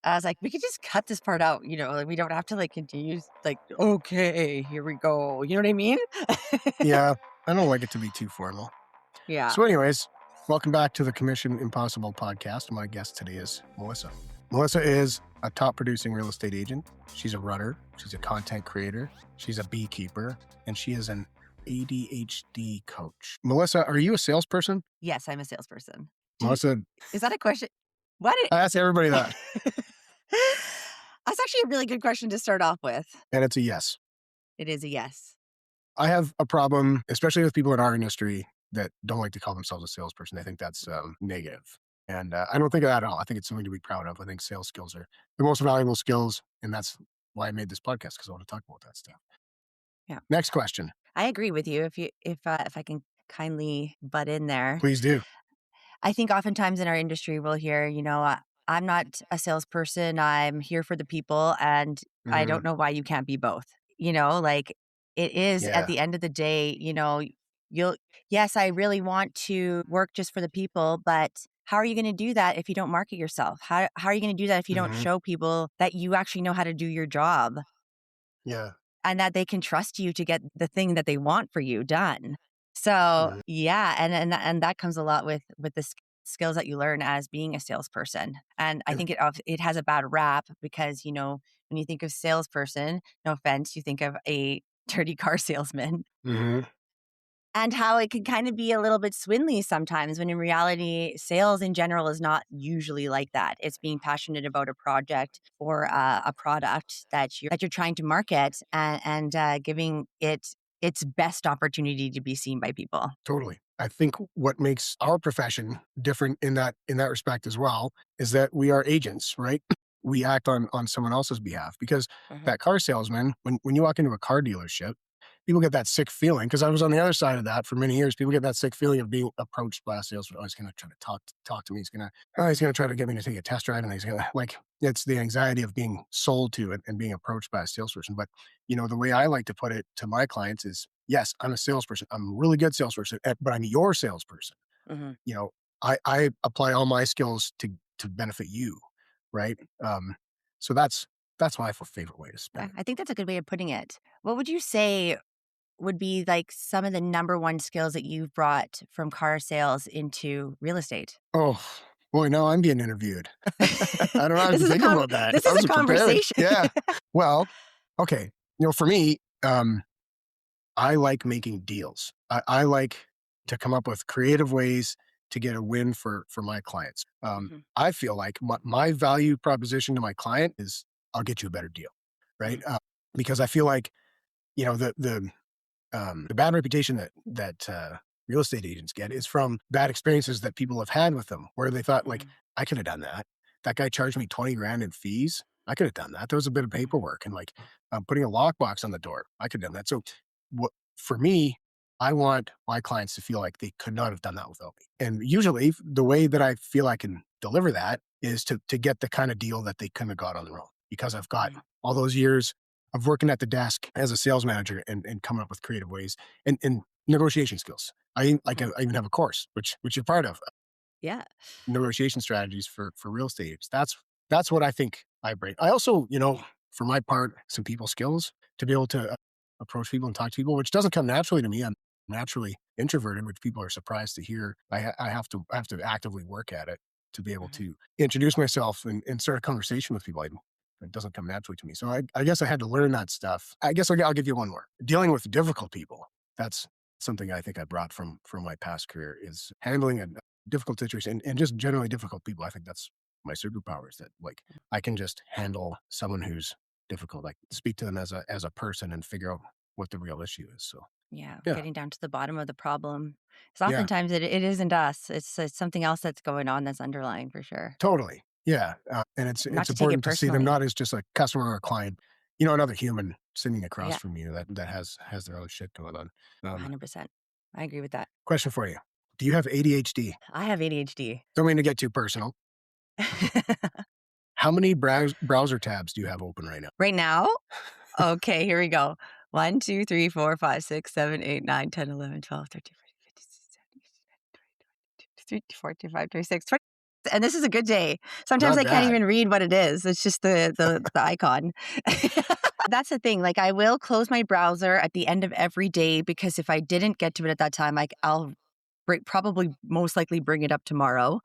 I was like, we could just cut this part out, like we don't have to like continue like, okay, here we go. You know what I mean? Yeah, I don't like it to be too formal. Yeah. So, anyways, welcome back to the Commission Impossible podcast. My guest today is Melissa. Melissa is a top producing real estate agent. She's a runner. She's a content creator. She's a beekeeper, and she is an ADHD coach. Melissa, are you a salesperson? Yes, I'm a salesperson. Melissa, Is that a question? What? I ask everybody that, That's actually a really good question to start off with. and it's a yes. It is a yes. I have a problem, especially with people in our industry that don't like to call themselves a salesperson. They think that's negative. And I don't think of that at all. I think it's something to be proud of. I think sales skills are the most valuable skills. And that's why I made this podcast, because I want to talk about that stuff. Yeah. Next question. I agree with you. If I can kindly butt in there, Please do. I think oftentimes in our industry we'll hear, I'm not a salesperson. I'm here for the people, and I Mhm. don't know why you can't be both. Like it is at Yeah. the end of the day. You'll yes, I really want to work just for the people, but how are you going to do that if you don't market yourself? How are you going to do that if you don't Mhm. show people that you actually know how to do your job Yeah. and that they can trust you to get the thing that they want for you done? So Mhm. yeah, and that comes a lot with the skills that you learn as being a salesperson. And I And think it has a bad rap because when you think of salesperson, no offense, you think of a dirty car salesman, mhm. and how it can kind of be a little bit swindly sometimes when in reality, sales in general is not usually like that. It's being passionate about a project or a product that you're trying to market and giving it its best opportunity to be seen by people. Totally. I think what makes our profession different in that respect as well is that we are agents, right? We act on someone else's behalf, because Mhm. that car salesman, when you walk into a car dealership, people get that sick feeling, because I was on the other side of that for many years. People get that sick feeling of being approached by a salesman. Oh, he's going to try to talk to me. He's going to try to get me to take a test drive, and he's going to, like, it's the anxiety of being sold to and being approached by a salesperson. But the way I like to put it to my clients is, yes, I'm a salesperson. I'm a really good salesperson, but I'm your salesperson. Mhm. You know, I apply all my skills to benefit you, right? So that's my favorite way to spin Yeah, it. I think that's a good way of putting it. What would you say would be like some of the number one skills that you've brought from car sales into real estate? Oh boy, now I'm being interviewed. I don't have This to is a think about that. this I is a wasn't prepared. conversation. Yeah. Well, okay. For me, I like making deals. I like to come up with creative ways to get a win for my clients. Mhm, I feel like my value proposition to my client is, I'll get you a better deal, right? mhm, Because I feel like the bad reputation that real estate agents get is from bad experiences that people have had with them, where they thought, like, mhm, I could have done that. That guy charged me 20 grand in fees. I could have done that. There was a bit of mhm, paperwork and, like, putting a lockbox on the door. I could have done that. So what for me, I want my clients to feel like they could not have done that without me. And usually the way that I feel I can deliver that is to get the kind of deal that they couldn't have got on their own, because I've got mhm. all those years of working at the desk as a sales manager and coming up with creative ways and negotiation skills. I even have a course, which you're part of, Yeah. negotiation strategies for real estate agents. That's what I think I bring. I also, for my part, some people skills to be able to approach people and talk to people, which doesn't come naturally to me. I'm naturally introverted, which people are surprised to hear. I have to actively work at it to be able Mhm. to introduce myself and start a conversation with people. It doesn't come naturally to me. So I guess I had to learn that stuff. I guess I'll give you one more. Dealing with difficult people. That's something I think I brought from my past career, is handling a difficult situation and just generally difficult people. I think that's my superpower, is that, like, I can just handle someone who's difficult. Like, speak to them as a person and figure out what the real issue is. So Yeah, yeah, getting down to the bottom of the problem. 'Cause yeah, oftentimes it isn't us. It's something else that's going on that's underlying for sure. totally. Yeah. And Not it's to take it important to see them personally. not as just a customer or a client, another human sitting across Yeah, from you that has their own shit going on. Um, 100%. I agree with that. Question for you. Do you have ADHD? I have ADHD. Don't mean to get too personal. How many browser tabs do you have open right now? Right now? Okay, here we go. 1, 2, 3, 4, 5, 6, 7, 8, 9, 10, 11, 12, 13, 14, 15, 16, 17, 18, 19, 20, 21, 22, 23, 24, 25, 26, 20. And this is a good day. Sometimes Not I can't bad. even read what it is. It's just the icon. That's the thing. Like I will close my browser at the end of every day because if I didn't get to it at that time, like I'll probably most likely bring it up tomorrow.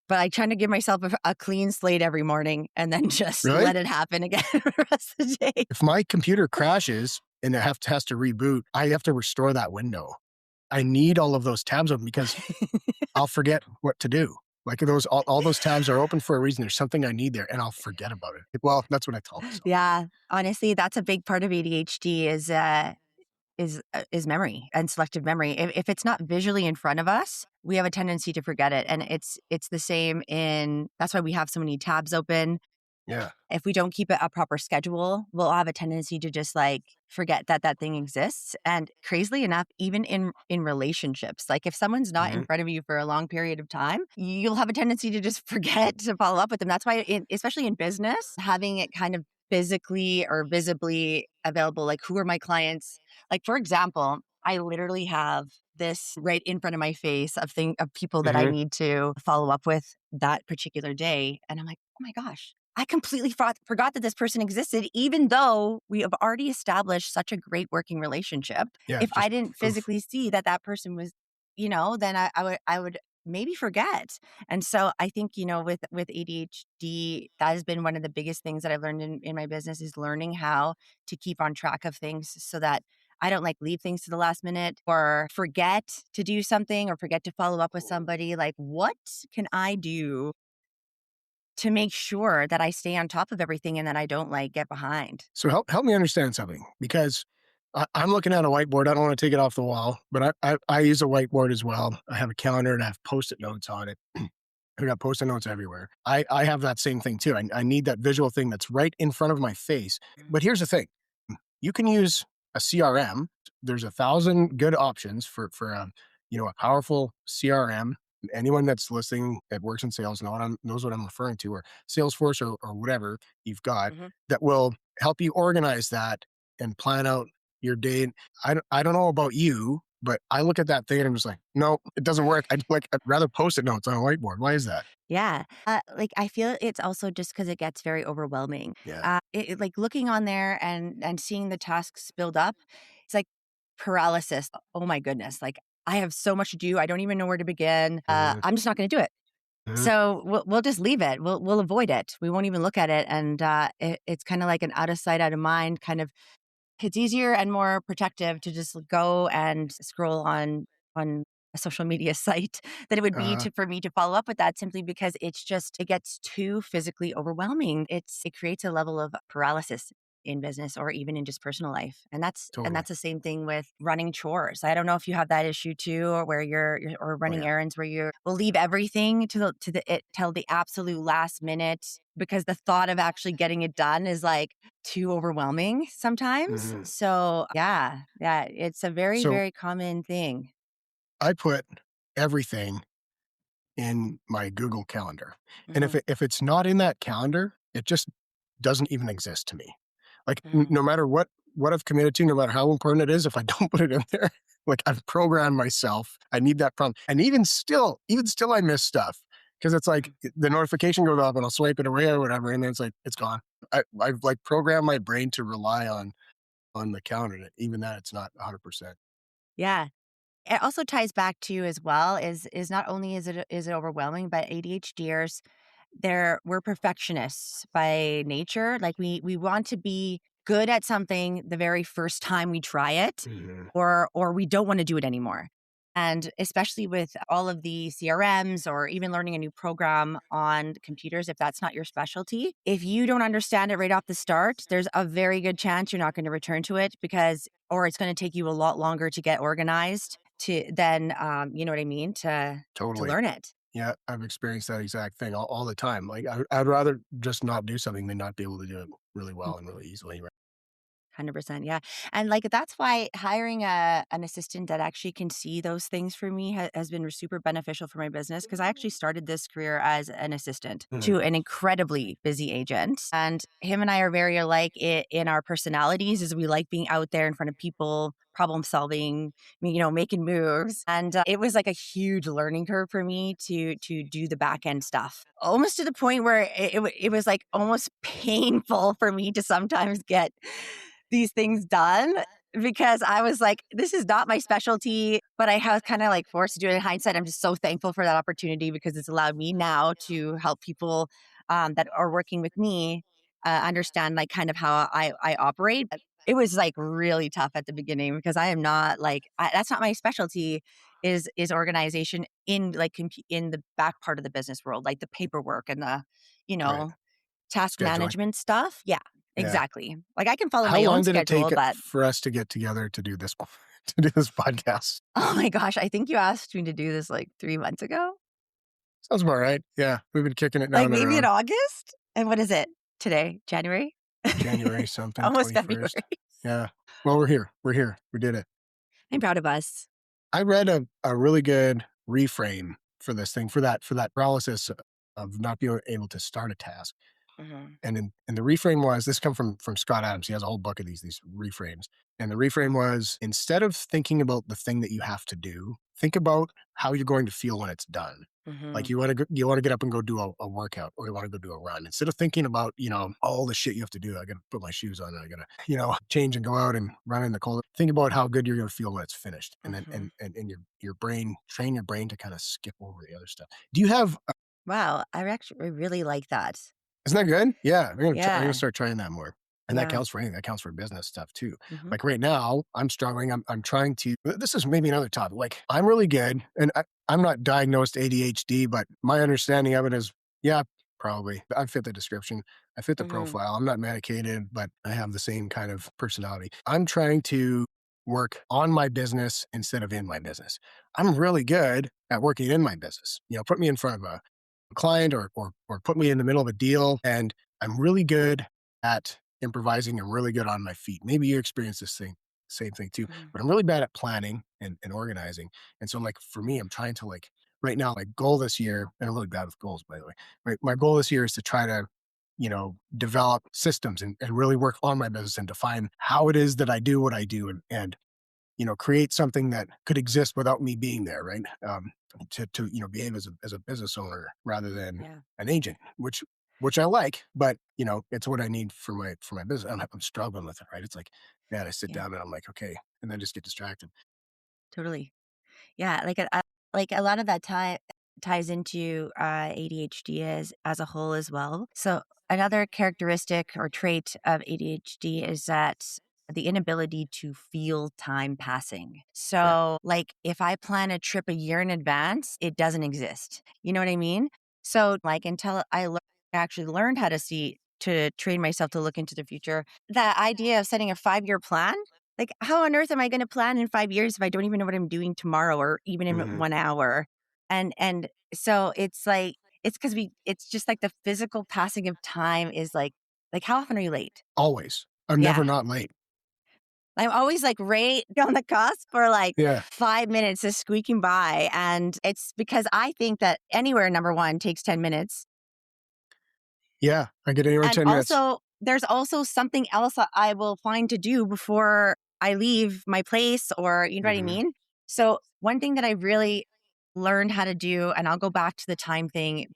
But I try to give myself a clean slate every morning and then just Really? let it happen again the rest of the day. If my computer crashes and it has to reboot, I have to restore that window. I need all of those tabs open because I'll forget what to do. Like those all those tabs are open for a reason. There's something I need there and I'll forget about it. Well, that's what I tell myself. Yeah, honestly, that's a big part of ADHD is memory and selective memory. If it's not visually in front of us, we have a tendency to forget it, and it's the same in. That's why we have so many tabs open. Yeah. If we don't keep a proper schedule, we'll have a tendency to just like forget that that thing exists. And crazily enough, even in relationships, like if someone's not in Mhm. front of you for a long period of time, you'll have a tendency to just forget to follow up with them. That's why, especially in business, having it kind of physically or visibly available, like who are my clients? Like for example, I literally have this right in front of my face of people that I Mhm. need to follow up with that particular day, and I'm like, oh my gosh, I completely forgot that this person existed, even though we have already established such a great working relationship. Yeah, If I just didn't oof. physically see that that person was, then I would maybe forget. And so I think with ADHD, that has been one of the biggest things that I've learned in my business is learning how to keep on track of things so that I don't like leave things to the last minute or forget to do something or forget to follow up with somebody. Like, what can I do to make sure that I stay on top of everything and that I don't, like, get behind? So help me understand something because I'm looking at a whiteboard. I don't want to take it off the wall, but I use a whiteboard as well. I have a calendar and I have post-it notes on it. I got post-it notes everywhere. I have that same thing too. I need that visual thing that's right in front of my face. But here's the thing: you can use a CRM. There's 1,000 good options for a powerful CRM. Anyone that's listening that works in sales knows what I'm referring to, or Salesforce or whatever you've got Mhm. that will help you organize that and plan out your day. I don't know about you, but I look at that thing and I'm just like, no, it doesn't work. I'd rather post-it notes on a whiteboard. Why is that? Yeah. Like, I feel it's also just because it gets very overwhelming. Yeah. Like, looking on there and seeing the tasks build up, it's like paralysis. Oh my goodness. Like, I have so much to do. I don't even know where to begin. Mhm, I'm just not gonna do it. mhm. So we'll just leave it. We'll avoid it. We won't even look at it, and it's kind of like an out of sight, out of mind kind of. It's easier and more protective to just go and scroll on a social media site than it would be Uh, for me to follow up with that simply because it gets too physically overwhelming. It creates a level of paralysis in business or even in just personal life. And totally. that's the same thing with running chores. I don't know if you have that issue too, or where you're or Oh running yeah. errands where you will leave everything to the it till the absolute last minute because the thought of actually getting it done is like too overwhelming sometimes. Mhm. So, yeah, it's a very, So very common thing. I put everything in my Google Calendar. And Mhm, if it's not in that calendar, it just doesn't even exist to me. Like mhm. no matter what I've committed to, no matter how important it is, if I don't put it in there, like I've programmed myself, I need that prompt. And even still, I miss stuff because it's like the notification goes off and I'll swipe it away or whatever, and then it's like it's gone. I've like programmed my brain to rely on the calendar. And even that, it's not 100%. Yeah. It also ties back to as well is not only is it overwhelming, but ADHDers, we're perfectionists by nature. Like we want to be good at something the very first time we try it, Hmm. or we don't want to do it anymore. And especially with all of the CRMs or even learning a new program on computers, if that's not your specialty, if you don't understand it right off the start, there's a very good chance you're not going to return to it or it's going to take you a lot longer to get organized to then, you know what I mean, to Totally. learn it. Yeah, I've experienced that exact thing all the time. Like I'd rather just not do something than not be able to do it really well and really easily. Right? 100%, yeah, and, like, that's why hiring an assistant that actually can see those things for me has been super beneficial for my business. Because I actually started this career as an assistant Mhm. to an incredibly busy agent, and him and I are very alike in our personalities, is we like being out there in front of people, problem solving, making moves, and, it was, like, a huge learning curve for me to do the back end stuff, almost to the point where it was, like, almost painful for me to sometimes get these things done because I was like, "This is not my specialty," but I was kinda, like, forced to do it in hindsight. I'm just so thankful for that opportunity because it's allowed me now to help people, that are working with me, understand, like, kind of how I operate. But it was, like, really tough at the beginning because I am not, like that's not my specialty is organization in, like, in the back part of the business world, like the paperwork and the, you Right. know, task Scheduling. management stuff. Yeah, Yeah. exactly. Like, I can follow How my own long did it schedule, take but for us to get together to do this to do this podcast? oh my gosh, I think you asked me to do this, like, 3 months ago? Sounds about right. Yeah, we've been kicking it Like, down the maybe in road. August? And what is it today? January? January something, Almost 21st. February. Yeah. Well, we're here. We're here. We did it. I'm proud of us. I read a really good reframe for this thing, for that paralysis of not being able to start a task. Mhm, And the reframe was, this come from Scott Adams. He has a whole book of these reframes. And the reframe was, instead of thinking about the thing that you have to do, think about how you're going to feel when it's done. Like mhm, you want to get up and go do a workout, or you want to go do a run. Instead of thinking about, all the shit you have to do, I gotta put my shoes on and I gotta, change and go out and run in the cold. Think about how good you're gonna feel when it's finished. And then mhm. and your brain, train your brain to kind of skip over the other stuff. Do you have Wow, I actually really like that. Isn't that good? Yeah, I'm gonna Yeah, start trying that more. And that yeah. counts for anything. That counts for business stuff too. Mhm, Like right now, I'm struggling. I'm trying to. This is maybe another topic. Like I'm really good, and I'm not diagnosed ADHD, but my understanding of it is, yeah, probably. I fit the description. I fit the mhm, profile. I'm not medicated, but I have the same kind of personality. I'm trying to work on my business instead of in my business. I'm really good at working in my business. Put me in front of a client, or put me in the middle of a deal, and I'm really good at improvising. I'm really good on my feet. Maybe you experience this same thing too, mhm, but I'm really bad at planning and organizing. And so, like, for me, I'm trying to, like, right now, my goal this year, and I'm really bad with goals, by the way. My goal this year is to try to, develop systems and really work on my business and define how it is that I do what I do, and create something that could exist without me being there, right? To behave as a business owner rather than yeah, an agent, which I like, but it's what I need for my business. I'm struggling with it, right? It's like, man, I sit yeah, down and I'm like, okay, and then just get distracted. totally. Yeah, like a lot of that ties into ADHD as a whole as well. So another characteristic or trait of ADHD is that the inability to feel time passing. Right. So, like, if I plan a trip a year in advance, it doesn't exist. You know what I mean? So, like, until actually learned how to train myself to look into the future, that idea of setting a 5-year plan, like, how on earth am I gonna plan in 5 years if I don't even know what I'm doing tomorrow or even in Hmm. 1 hour? And so it's like it's just like the physical passing of time is like, how often are you late? Always. I'm never Yeah. not late. I'm always, like, right on the cusp for, like, Yeah. 5 minutes is squeaking by, and it's because I think that anywhere, number 1, takes 10 minutes. Yeah. I get anywhere in And 10 minutes. also, there's also something else that I will find to do before I leave my place, or you know what I Hmm. mean? So, one thing that I really learned how to do, and I'll go back to the time thing,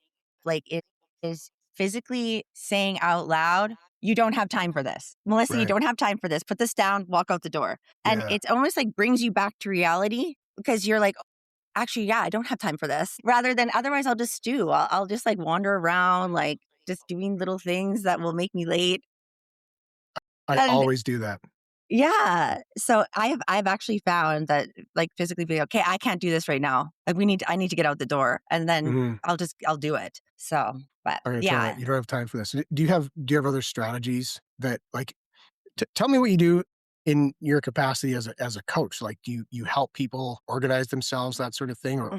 like, it is physically saying out loud, "You don't have time for this. Melissa, you Right. don't have time for this. Put this down, walk out the door." And Yeah. it's almost like brings you back to reality because you're like, actually, yeah, I don't have time for this. Rather than otherwise, I'll just stew. I'll just like wander around, like just doing little things that will make me late. I And always do that. yeah, so I've actually found that like physically being okay, I can't do this right now. Like I need to get out the door, and then Hmm. I'll do it. So, but I'm gonna try that. yeah, You don't have time for this. Do you have other strategies that, like, tell me what you do in your capacity as a coach. Like, do you help people organize themselves, that sort of thing, or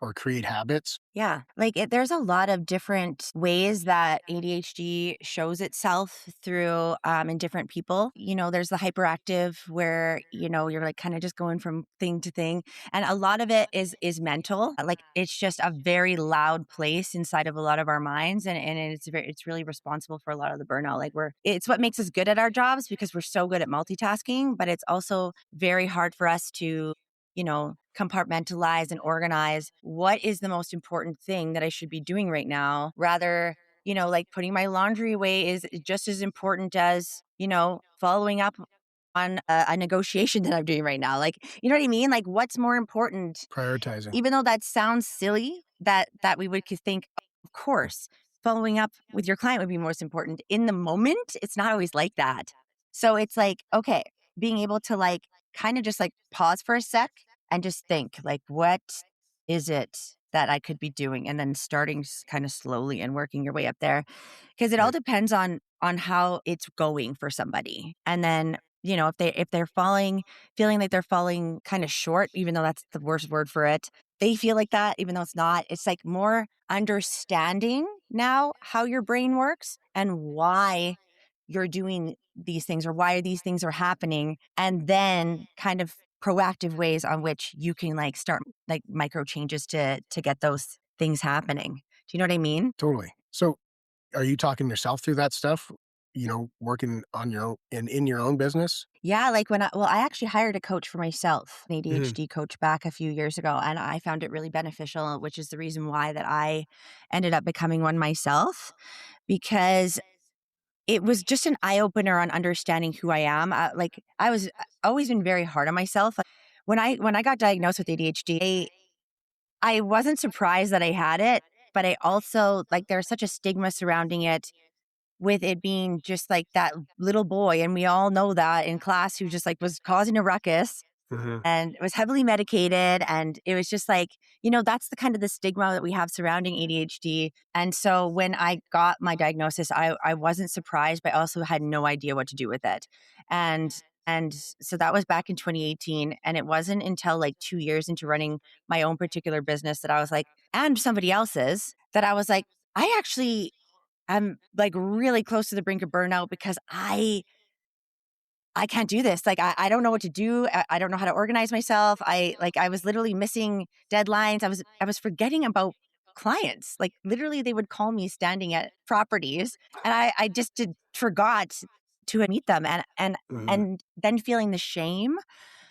or create habits. Yeah, like, there's a lot of different ways that ADHD shows itself through, in different people. There's the hyperactive where, you're, like, kinda just going from thing to thing, and a lot of it is mental. Like, it's just a very loud place inside of a lot of our minds, and it's really responsible for a lot of the burnout. Like, it's what makes us good at our jobs because we're so good at multitasking, but it's also very hard for us to compartmentalize and organize what is the most important thing that I should be doing right now. Rather, like putting my laundry away is just as important as, following up on a negotiation that I'm doing right now. Like, you know what I mean? Like, what's more important? Prioritizing. Even though that sounds silly, that we would think, of course, following up with your client would be most important. In the moment, it's not always like that. So it's like, okay, being able to like kind of just like pause for a sec and just think, like, what is it that I could be doing? And then starting kind of slowly and working your way up there. Because it all Right. depends on how it's going for somebody. And then, if they're feeling like they're falling kind of short, even though that's the worst word for it, they feel like that, even though it's not. It's like more understanding now how your brain works and why you're doing these things or why these things are happening. And then kind of proactive ways on which you can like start like micro changes to get those things happening. Do you know what I mean? Totally. So, are you talking yourself through that stuff? Working on your own in your own business? Yeah, like I actually hired a coach for myself, an Mhm. ADHD coach back a few years ago, and I found it really beneficial, which is the reason why that I ended up becoming one myself because it was just an eye opener on understanding who I am. Like I was always been very hard on myself. Like, when I got diagnosed with ADHD, I wasn't surprised that I had it, but I also like there's such a stigma surrounding it with it being just like that little boy, and we all know that in class who just like was causing a ruckus Mhm. and was heavily medicated. And it was just like, that's the kind of the stigma that we have surrounding ADHD. And so when I got my diagnosis, I wasn't surprised, but I also had no idea what to do with it. And and so that was back in 2018. And it wasn't until like 2 years into running my own particular business that I was like, and somebody else's, that I was like, I actually am like really close to the brink of burnout because I can't do this. Like, I don't know what to do. I don't know how to organize myself. I was literally missing deadlines. I was forgetting about clients. Like, literally, they would call me standing at properties, and I just forgot to meet them, Mhm. and then feeling the shame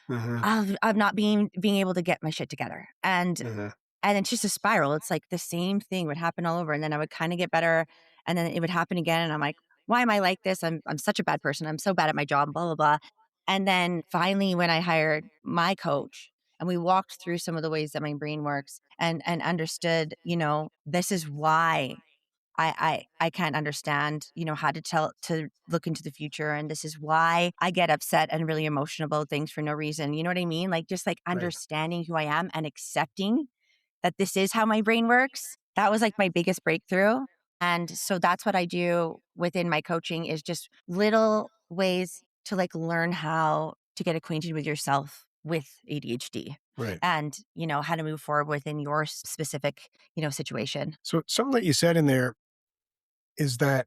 Mhm. of not being able to get my shit together, Mhm. and it's just a spiral. It's like the same thing would happen all over, and then I would kinda get better, and then it would happen again, and I'm like, "Why am I like this? I'm such a bad person. I'm so bad at my job, blah, blah, blah." And then finally, when I hired my coach and we walked through some of the ways that my brain works and understood, this is why I can't understand, how to look into the future, and this is why I get upset and really emotional about things for no reason. You know what I mean? Like, just, like, Right. understanding who I am and accepting that this is how my brain works. That was like my biggest breakthrough. And so that's what I do within my coaching is just little ways to like learn how to get acquainted with yourself with ADHD Right. and, how to move forward within your specific, situation. So, something that you said in there is that,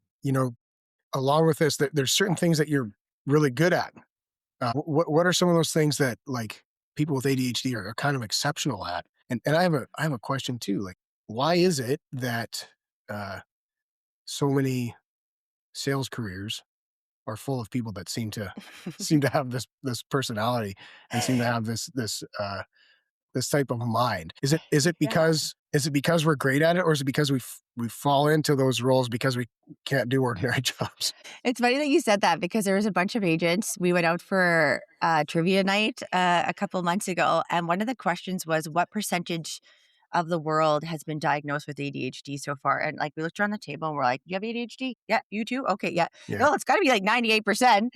along with this, that there's certain things that you're really good at. What are some of those things that like people with ADHD are kind of exceptional at? And I have a question too. Like, why is it that uh, so many sales careers are full of people that seem to have this personality and seem to have this type of mind? Yeah. Is it because we're great at it, or is it because we fall into those roles because we can't do ordinary jobs? It's funny that you said that because there was a bunch of agents. We went out for trivia night a couple months ago, and one of the questions was, "What percentage of the world has been diagnosed with ADHD so far?" And like we looked around the table and we're like, "You have ADHD? Yeah, you too? Okay, yeah. Yeah, No, it's got to be like 98%."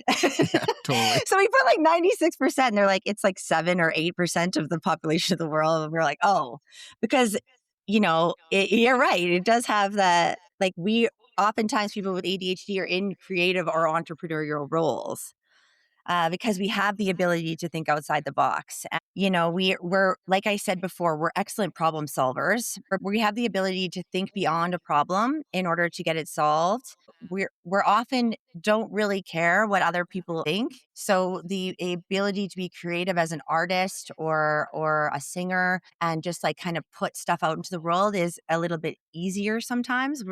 yeah, totally. So we put like 96%. And they're like, it's like 7 or 8% of the population of the world. And we're like, oh, because you're right. It does have that. Like we oftentimes people with ADHD are in creative or entrepreneurial roles. because we have the ability to think outside the box. And, we're, like I said before, we're excellent problem solvers. We have the ability to think beyond a problem in order to get it solved. We're often don't really care what other people think. So the ability to be creative as an artist or a singer and just like kind of put stuff out into the world is a little bit easier sometimes.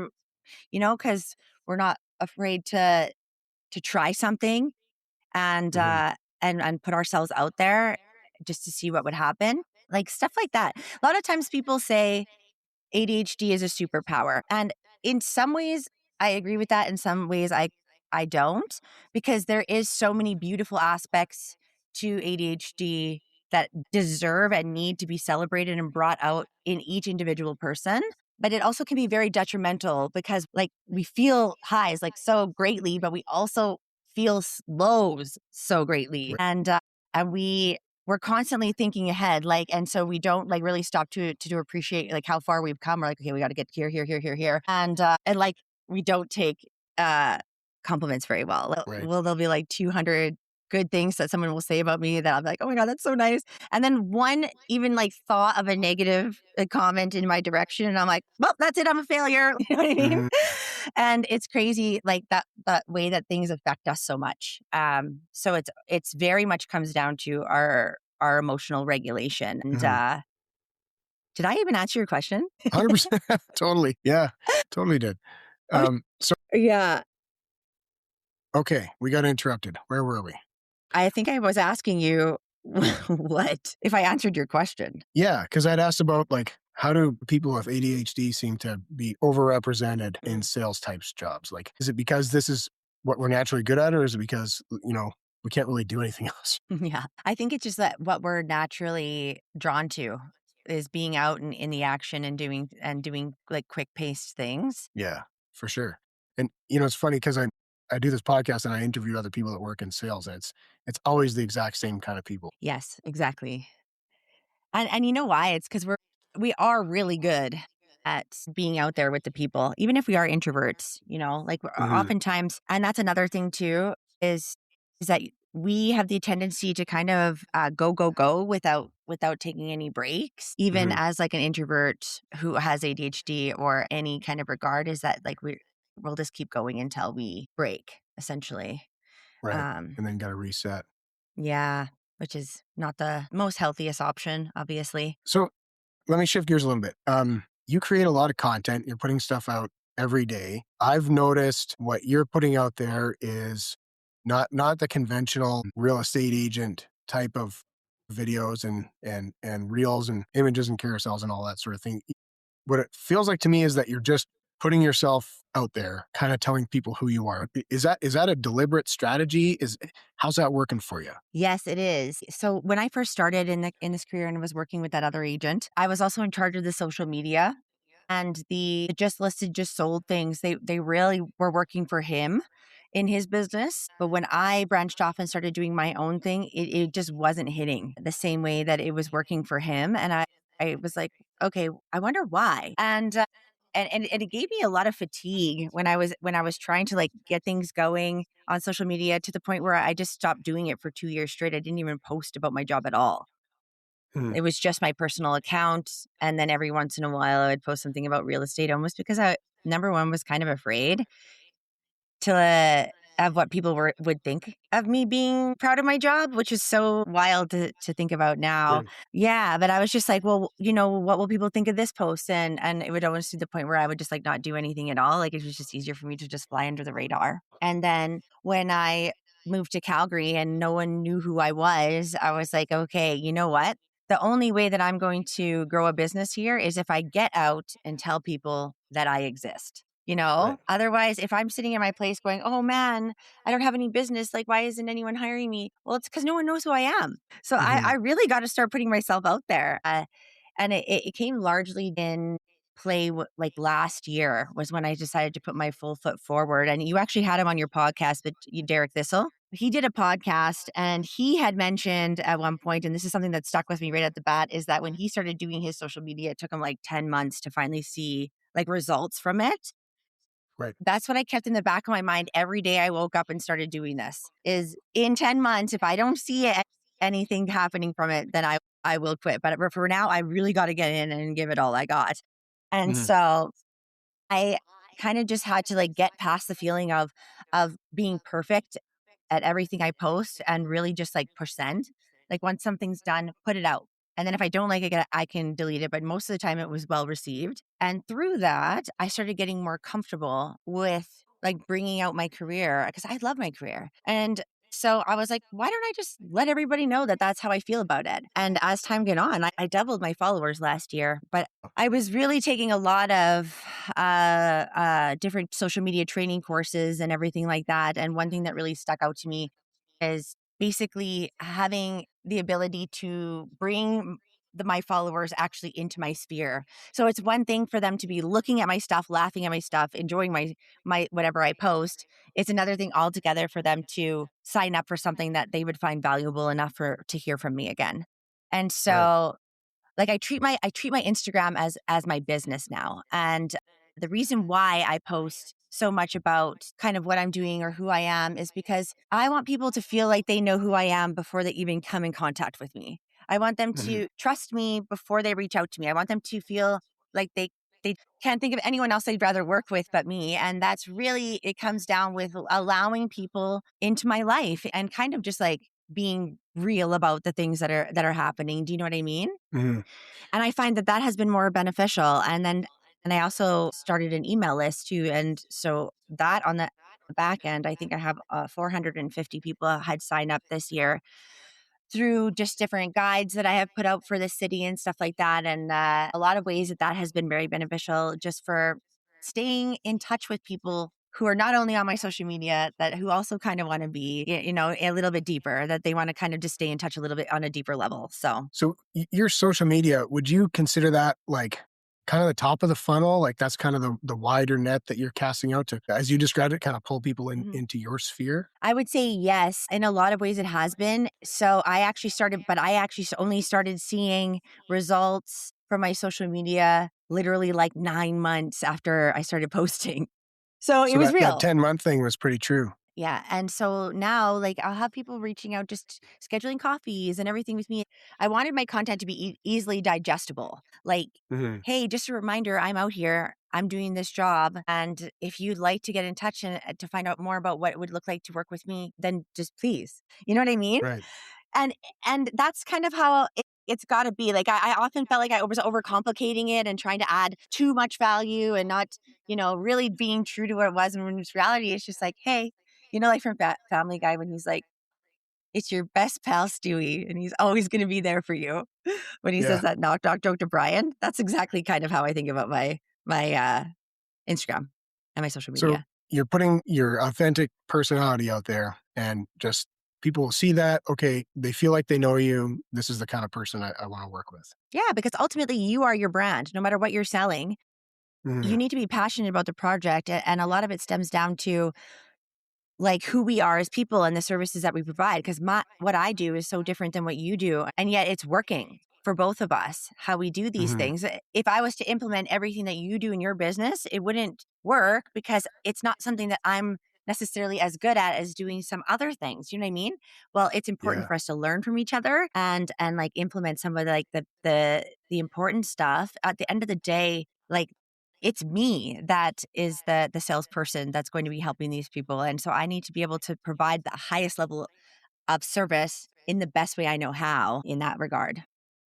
Because we're not afraid to try something and Mhm. put ourselves out there just to see what would happen. Like stuff like that. A lot of times people say ADHD is a superpower. And in some ways I agree with that. In some ways I don't, because there is so many beautiful aspects to ADHD that deserve and need to be celebrated and brought out in each individual person. But it also can be very detrimental because like we feel highs like so greatly, but we also feel lows so greatly. Right. And we're constantly thinking ahead, like, and so we don't like really stop to appreciate like how far we've come. We're like, okay, we got to get here, here, here, here, here, and like we don't take uh compliments very well. Right. Well, there'll be like 200 good things that someone will say about me that I'm like, oh my god, that's so nice. And then one even like thought of a negative comment in my direction, and I'm like, well, that's it, I'm a failure. You know what I mean? Mhm. And it's crazy, like that way that things affect us so much. So it's very much comes down to our emotional regulation. And Mhm. did I even answer your question? 100%. Totally. Yeah. Totally did. Oh, So yeah. okay, we got interrupted. Where were we? I think I was asking you what if I answered your question. Yeah, because I'd asked about like how do people with ADHD seem to be overrepresented in sales types jobs? Like, is it because this is what we're naturally good at, or is it because we can't really do anything else? Yeah. I think it's just that what we're naturally drawn to is being out in the action and doing like quick paced things. Yeah, for sure. And it's funny because I do this podcast and I interview other people that work in sales, and it's always the exact same kind of people. Yes, exactly. And you know why? It's because we are really good at being out there with the people, even if we are introverts, like we're Hmm. oftentimes, and that's another thing too, is that we have the tendency to kind of go, go, go without taking any breaks, even Hmm. as like an introvert who has ADHD or any kind of regard, is that like we'll just keep going until we break, essentially. Right. Um, And then got to reset. yeah, which is not the most healthiest option, obviously. So let me shift gears a little bit. You create a lot of content. You're putting stuff out every day. I've noticed what you're putting out there is not the conventional real estate agent type of videos and reels and images and carousels and all that sort of thing. What it feels like to me is that you're just putting yourself out there, kind of telling people who you are. Is that a deliberate strategy? How's that working for you? Yes, it is. So when I first started in this career and was working with that other agent, I was also in charge of the social media and the just listed, just sold things. They really were working for him in his business. But when I branched off and started doing my own thing, it just wasn't hitting the same way that it was working for him. And I was like, okay, I wonder why. And it gave me a lot of fatigue when I was trying to like get things going on social media to the point where I just stopped doing it for 2 years straight. I didn't even post about my job at all. Hmm. It was just my personal account, and then every once in a while, I would post something about real estate almost because I number 1 was kind of afraid to of what people would think of me being proud of my job, which is so wild to think about now. Right. Yeah, but I was just like, well, what will people think of this post? And it would always to the point where I would just like not do anything at all. Like it was just easier for me to just fly under the radar. And then when I moved to Calgary and no one knew who I was like, okay, you know what? The only way that I'm going to grow a business here is if I get out and tell people that I exist. Right. Otherwise, if I'm sitting in my place going, oh man, I don't have any business. Like, why isn't anyone hiring me? Well, it's because no one knows who I am. So I Hmm. really got to start putting myself out there. And it came largely in play like last year was when I decided to put my full foot forward. And you actually had him on your podcast, but Derek Thistle. He did a podcast and he had mentioned at one point, and this is something that stuck with me right at the bat, is that when he started doing his social media, it took him like 10 months to finally see like results from it. Right. That's what I kept in the back of my mind every day I woke up and started doing this, is in 10 months, if I don't see anything happening from it, then I will quit. But for now, I really got to get in and give it all I got. And Mhm. so I kind of just had to like get past the feeling of being perfect at everything I post and really just like push send. Like once something's done, put it out. And then if I don't like it, I can delete it. But most of the time it was well received. And through that, I started getting more comfortable with like bringing out my career because I love my career. And so I was like, why don't I just let everybody know that that's how I feel about it? And as time went on, I doubled my followers last year, but I was really taking a lot of different social media training courses and everything like that. And one thing that really stuck out to me is basically having the ability to bring my followers actually into my sphere. So it's one thing for them to be looking at my stuff, laughing at my stuff, enjoying my whatever I post. It's another thing altogether for them to sign up for something that they would find valuable enough for to hear from me again. And Right. so like I treat my Instagram as my business now. And the reason why I post so much about kind of what I'm doing or who I am is because I want people to feel like they know who I am before they even come in contact with me. I want them Mhm. to trust me before they reach out to me. I want them to feel like they can't think of anyone else they'd rather work with but me. And that's really it comes down with allowing people into my life and kind of just like being real about the things that are happening. Do you know what I mean? Mhm. And I find that that has been more beneficial. And I also started an email list too. And so that on the back end, I think I have 450 people had signed up this year through just different guides that I have put out for the city and stuff like that. And a lot of ways that that has been very beneficial just for staying in touch with people who are not only on my social media that who also kind of want to be a little bit deeper, that they want to kind of just stay in touch a little bit on a deeper level. So So your social media, would you consider that like kind of the top of the funnel? Like that's kind of the wider net that you're casting out to, as you described it, kind of pull people into your sphere? I would say yes. In a lot of ways, it has been. So I actually only started seeing results from my social media literally like 9 months after I started posting. So it So was that real. 10-month thing was pretty true. Yeah, and so now, like, I'll have people reaching out, just scheduling coffees and everything with me. I wanted my content to be easily digestible. Like, Mhm. hey, just a reminder, I'm out here, I'm doing this job, and if you'd like to get in touch and to find out more about what it would look like to work with me, then just please. You know what I mean? Right. And that's kind of how it's got to be. Like, I often felt like I was overcomplicating it and trying to add too much value and not, really being true to what it was. And when it's reality, it's just like, hey, like from Family Guy when he's like, "It's your best pal Stewie, and he's always going to be there for you." When he says Yeah. that knock knock joke to Brian, that's exactly kind of how I think about my Instagram and my social So media. you're putting your authentic personality out there and just people will see that. Okay. They feel like they know you. This is the kind of person I want to work with. Yeah, because ultimately you are your brand, no matter what you're selling. You Mhm. need to be passionate about the project, and a lot of it stems down to like who we are as people and the services that we provide, because my what I do is so different than what you do, and yet it's working for both of us how we do these Mhm. things. If I was to implement everything that you do in your business, it wouldn't work because it's not something that I'm necessarily as good at as doing some other things. You know what I mean? Well, it's important Yeah. for us to learn from each other and like implement some of like the important stuff. At the end of the day, like it's me that is the salesperson that's going to be helping these people, and so I need to be able to provide the highest level of service in the best way I know how in that regard.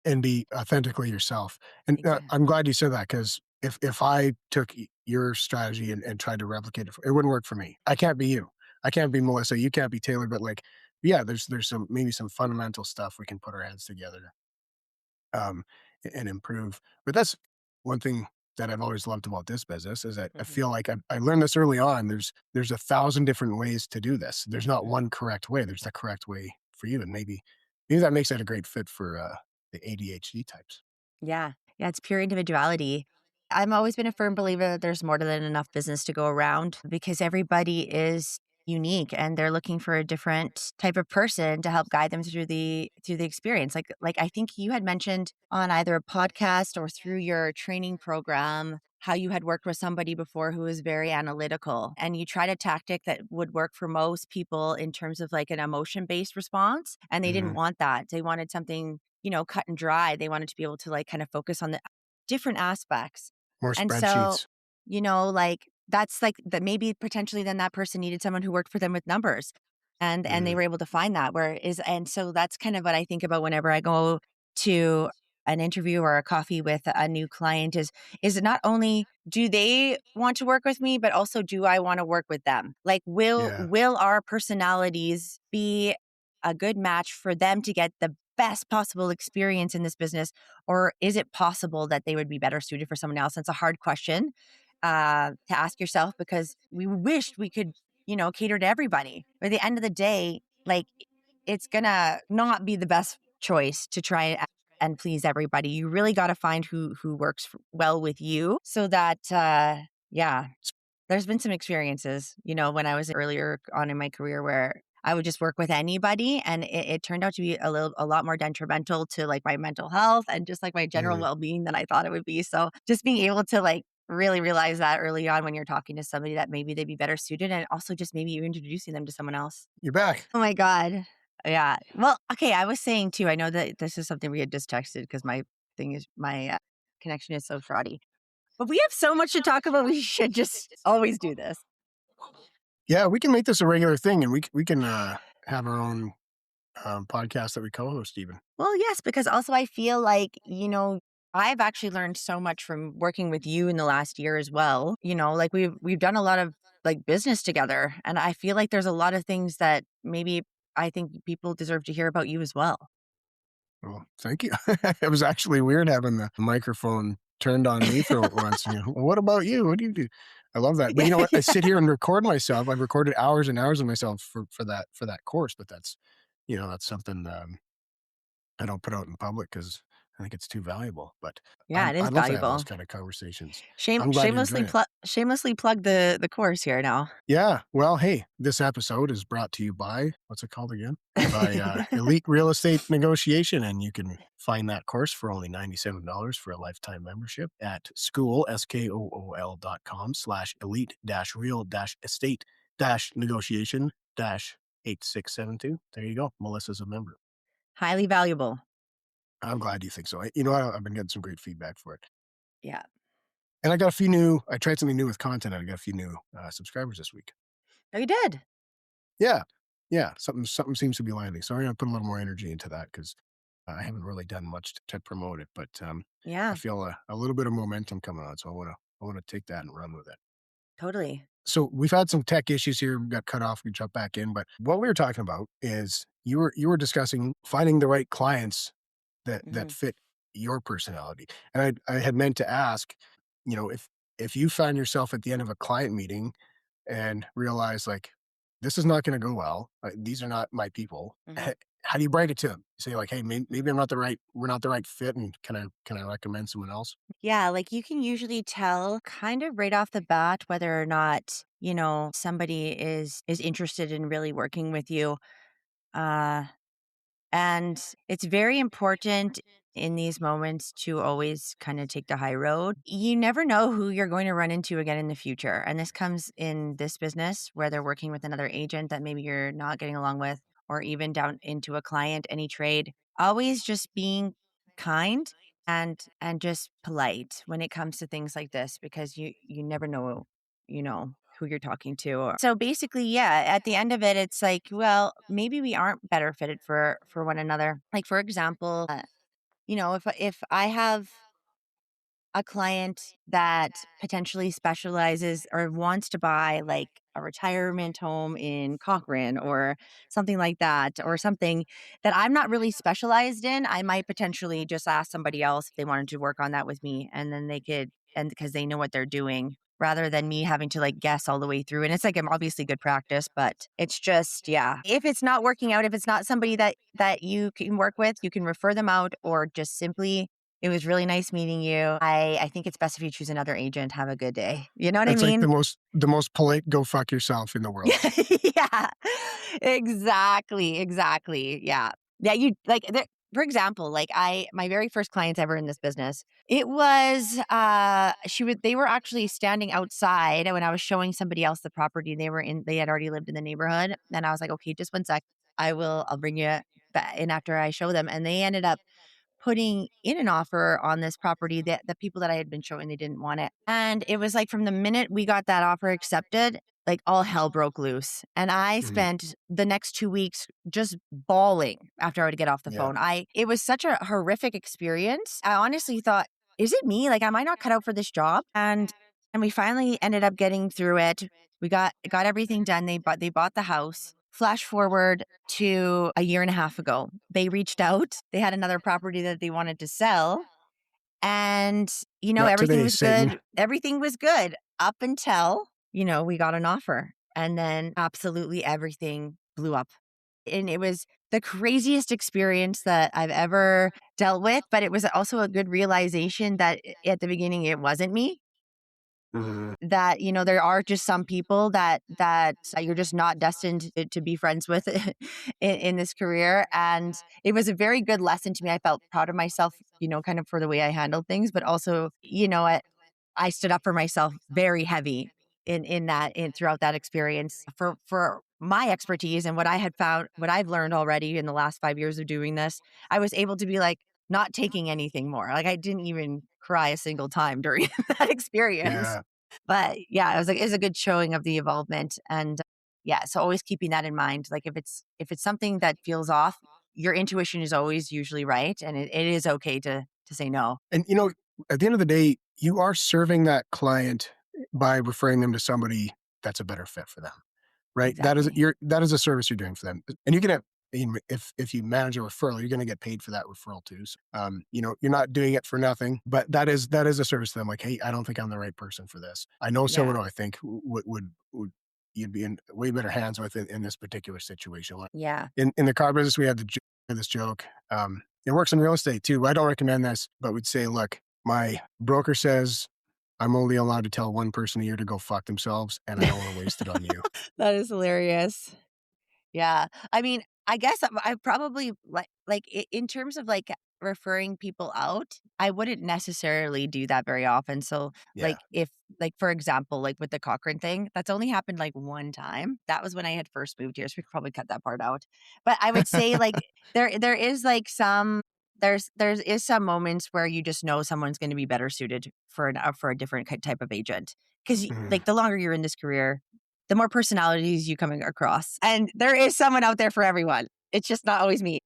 And be authentically yourself. And Exactly. I'm glad you said that because if I took your strategy and tried to replicate it, it wouldn't work for me. I can't be you. I can't be Melissa. You can't be Taylor. But like, yeah, there's some maybe some fundamental stuff we can put our heads together um, and improve. But that's one thing that I've always loved about this business is that I Mhm, feel like I learned this early on. There's 1,000 different ways to do this. There's not mhm. one correct way. There's the correct way for you, and maybe that makes it a great fit for the ADHD types. Yeah. Yeah, it's pure individuality. I've always been a firm believer that there's more than enough business to go around because everybody is unique and they're looking for a different type of person to help guide them through the experience. Like I think you had mentioned on either a podcast or through your training program how you had worked with somebody before who was very analytical, and you tried a tactic that would work for most people in terms of like an emotion-based response, and they didn't Mhm. want that. They wanted something, cut and dry. They wanted to be able to like kind of focus on the different aspects. More And so, spreadsheets. like that's like that maybe potentially then that person needed someone who worked for them with numbers. And they Mhm. were able to find that where is and so that's kind of what I think about whenever I go to an interview or a coffee with a new client is it not only do they want to work with me, but also do I want to work with them? Like Yeah. will our personalities be a good match for them to get the best possible experience in this business? Or is it possible that they would be better suited for someone else? It's a hard question to ask yourself because we wished we could, cater to everybody. But at the end of the day, like it's gonna not be the best choice to try and please everybody. You really got to find who works well with you, so that yeah, there's been some experiences, when I was earlier on in my career where I would just work with anybody, and it turned out to be a lot more detrimental to like my mental health and just like my general Mhm. well being than I thought it would be. So just being able to like really realize that early on when you're talking to somebody that maybe they'd be better suited, and also just maybe you introducing them to someone else. You're back. Oh my god. Yeah. Well, okay, I was saying too, I know that this is something we had just texted because my connection is so shoddy. But we have so much to talk about. We should just always do this. Yeah, we can make this a regular thing, and we can, have our own, podcast that we co-host even. Well, yes, because also I feel like, I've actually learned so much from working with you in the last year as well. Like we've done a lot of like business together, and I feel like there's a lot of things that maybe I think people deserve to hear about you as well. Well, thank you. It was actually weird having the microphone turned on me for once, "Well, what about you? What do you do?" I love that, but you know what? I sit here and record myself. I've recorded hours and hours of myself for that course, but that's something, I don't put out in public because I think it's too valuable, but Yeah, it is I'd love to have those valuable. kinda conversations. Shame I'm glad you're shamelessly enjoying it. plug shamelessly plug the course here now. Yeah, well, hey, this episode is brought to you by what's it called again? By, Elite Real Estate Negotiation, and you can find that course for only $97 for a lifetime membership at school, SKOOL.com/elite-real-estate-negotiation-8672. There you go. Melissa's a member. Highly valuable. I'm glad you think so. You know what? I've been getting some great feedback for it. Yeah. And I tried something new with content, and I got a few new, subscribers this week. Oh, you did? Yeah. Yeah, something seems to be landing, so I'm gonna put a little more energy into that because I haven't really done much to promote it, but, I Yeah, feel a little bit of momentum coming on, so I wanna take that and run with it. totally. So, we've had some tech issues here, we got cut off, we jumped back in, but what we were talking about is you were discussing finding the right clients that Mhm. fit your personality, and I had meant to ask, if you find yourself at the end of a client meeting and realize like this is not going to go well. These are not my people. Mhm. How do you break it to them? Say like, hey, maybe we're not the right fit, and can I recommend someone else? Yeah, like you can usually tell kind of right off the bat whether or not, somebody is interested in really working with you. Uh And it's very important in these moments to always kind of take the high road. You never know who you're going to run into again in the future. And this comes in this business where they're working with another agent that maybe you're not getting along with, or even down into a client, any trade. Always just being kind and just polite when it comes to things like this because you never know, who you're talking to. So basically, yeah, at the end of it, it's like, well, maybe we aren't better fitted for one another. Like for example, if I have a client that potentially specializes or wants to buy like a retirement home in Cochrane or something like that, or something that I'm not really specialized in, I might potentially just ask somebody else if they wanted to work on that with me. And then they could, and because they know what they're doing rather than me having to like guess all the way through. And it's like, obviously good practice, but it's just, yeah. If it's not working out, if it's not somebody that you can work with, you can refer them out or just simply it was really nice meeting you. I think it's best if you choose another agent. Have a good day. You know what I It's like mean? the most polite "go fuck yourself" in the world. Yeah. Exactly, exactly. Yeah. Yeah, you like For example, like my very first clients ever in this business, it was they were actually standing outside when I was showing somebody else the property. They had already lived in the neighborhood. And I was like, okay, just one sec. I'll bring you back in after I show them. And they ended up putting in an offer on this property that the people that I had been showing, they didn't want it. And it was like from the minute we got that offer accepted, like all hell broke loose. And I Mhm. spent the next 2 weeks just bawling after I would get off the Yeah. phone. It was such a horrific experience. I honestly thought, is it me? Like, am I not cut out for this job? And we finally ended up getting through it. We got everything done. They bought the house. Flash forward to a year and a half ago. They reached out. They had another property that they wanted to sell. And, Not everything today, was Satan. good. Everything was good up until, we got an offer. And then absolutely everything blew up. And it was the craziest experience that I've ever dealt with. But it was also a good realization that at the beginning, it wasn't me. Mhm. That, there are just some people that you're just not destined to be friends with in this career. And it was a very good lesson to me. I felt proud of myself, kind of for the way I handled things, but also, I stood up for myself very heavy in throughout that experience for my expertise and what I've learned already in the last 5 years of doing this. I was able to be like, not taking anything more. Like, I didn't even cry a single time during that experience. Yeah. But yeah, it was a good showing of the involvement. And yeah, so always keeping that in mind. Like, if it's something that feels off, your intuition is always usually right. And it is okay to say no. And, you know, at the end of the day, you are serving that client by referring them to somebody that's a better fit for them, right? Exactly. That is a service you're doing for them. And you can have, if you manage a referral, you're going to get paid for that referral too. So, you're not doing it for nothing, but that is a service to them. Like, hey, I don't think I'm the right person for this. I know someone Yeah. who I think would you'd be in way better hands with in this particular situation. Like, Yeah. in the car business, we had this joke. It works in real estate too. I don't recommend this, but we'd say, look, my broker says I'm only allowed to tell one person a year to go fuck themselves, and I don't want to waste it on you. That is hilarious. Yeah. I mean, I guess I probably in terms of like referring people out, I wouldn't necessarily do that very often. So Yeah. like if like for example, like with the Cochrane thing, that's only happened like one time. That was when I had first moved here. So we could probably cut that part out. But I would say like there is like there is some moments where you just know someone's going to be better suited for a different type of agent. Because Mhm. like the longer you're in this career, the more personalities you come across. And there is someone out there for everyone. It's just not always me.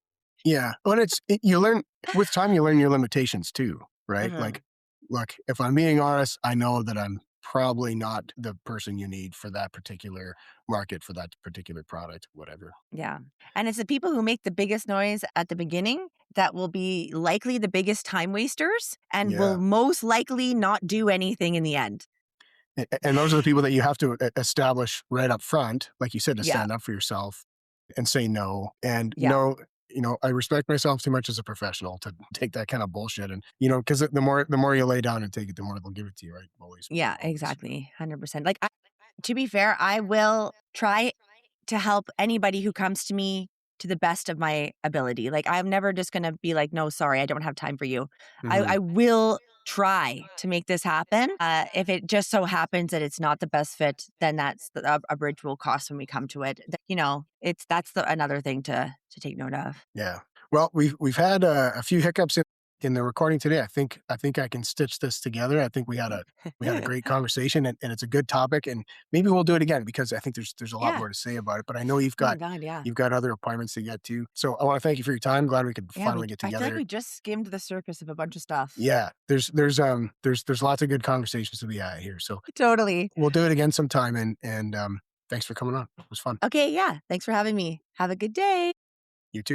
Yeah. But you learn with time, you learn your limitations too, right? Mhm. Like, look, if I'm being honest, I know that I'm probably not the person you need for that particular market, for that particular product, whatever. Yeah. And it's the people who make the biggest noise at the beginning that will be likely the biggest time wasters and will Yeah. most likely not do anything in the end. And those are the people that you have to establish right up front, like you said, to Yeah. stand up for yourself and say no. And Yeah. no, I respect myself too much as a professional to take that kind of bullshit. And because the more you lay down and take it, the more they'll give it to you, right? Always, Yeah, always. exactly. 100%. Like, to be fair, I will try to help anybody who comes to me to the best of my ability. Like, I'm never just going to be like, no, sorry, I don't have time for you. I Hmm. will try to make this happen. If it just so happens that it's not the best fit, then a bridge will cross when we come to it. Another thing to take note of. Yeah. Well, we've had a few hiccups in the recording today. I think I can stitch this together. I think we had a great conversation, and it's a good topic, and maybe we'll do it again because I think there's a lot Yeah. more to say about it. But I know you've Oh my got God. Yeah. you've got other appointments to get to, so I want to thank you for your time. Glad we could Yeah. finally get I feel like together. we just skimmed the surface of a bunch of stuff. Yeah, there's lots of good conversations to be had here. So Totally. we'll do it again sometime, and thanks for coming on. It was fun. Okay. Yeah. Thanks for having me. Have a good day. You too.